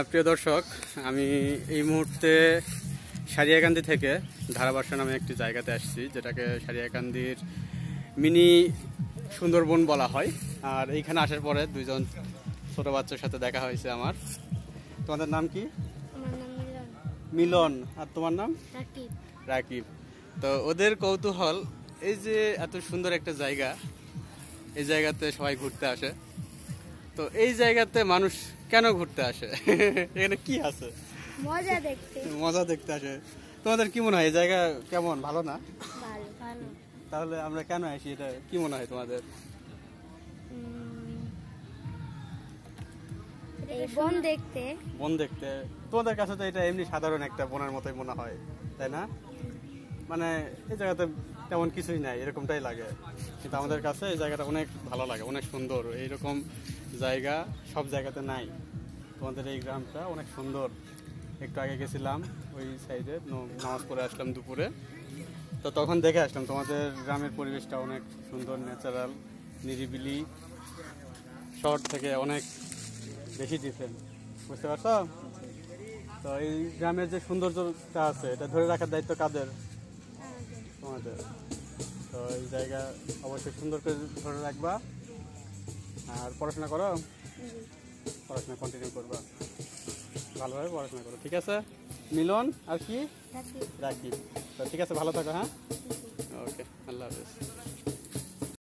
প্রিয় দর্শক, আমি এই মুহূর্তে সারিয়াকান্দি থেকে ধারাবাসা নামে একটি জায়গাতে আসছি, যেটাকে সারিয়াকান্দির মিনি সুন্দরবন বলা হয়। আর এইখানে আসার পরে দুইজন ছোট বাচ্চার সাথে দেখা হয়েছে আমার। তোমাদের নাম কি? মিলন। আর তোমার নাম? রাকিব। তো ওদের কৌতূহল, এই যে এত সুন্দর একটা জায়গা, এই জায়গাতে সবাই ঘুরতে আসে। তো এই জায়গাতে মানুষ কেন ঘুরতে আসে? এখানে কি আছে? মজা দেখতে আসে। তোমাদের কি মনে হয় এই জায়গা কেমন? ভালো না? তাহলে আমরা কেন আসি, এটা কি মনে হয় তোমাদের? বন দেখতে। তোমাদের কাছে তো এটা এমনি সাধারণ একটা বনের মতোই মনে হয়, তাই না? মানে এই জায়গাতে তেমন কিছুই নাই, এরকমটাই লাগে। কিন্তু আমাদের কাছে এই জায়গাটা অনেক ভালো লাগে, অনেক সুন্দর। এইরকম জায়গা সব জায়গাতে নাই। তোমাদের এই গ্রামটা অনেক সুন্দর। একটু আগে গেছিলাম ওই সাইডে, নামাজ পড়ে আসলাম দুপুরে। তো তখন দেখে আসলাম তোমাদের গ্রামের পরিবেশটা অনেক সুন্দর, ন্যাচারাল, নিরিবিলি, শহর থেকে অনেক বেশি ডিফারেন্ট। বুঝতে পারছো? তো এই গ্রামের যে সৌন্দর্যটা আছে, এটা ধরে রাখার দায়িত্ব কাদের? তোমাদের। তো এই জায়গা অবশ্যই সুন্দর করে ধরে রাখবা। আর পড়াশোনা করো, পড়াশোনা কন্টিনিউ করবা, ভালোভাবে পড়াশোনা করো, ঠিক আছে? মিলন আর কি? রাকিব। তো ঠিক আছে, ভালো থাকো। হ্যাঁ, ওকে, আল্লাহ হাফেজ।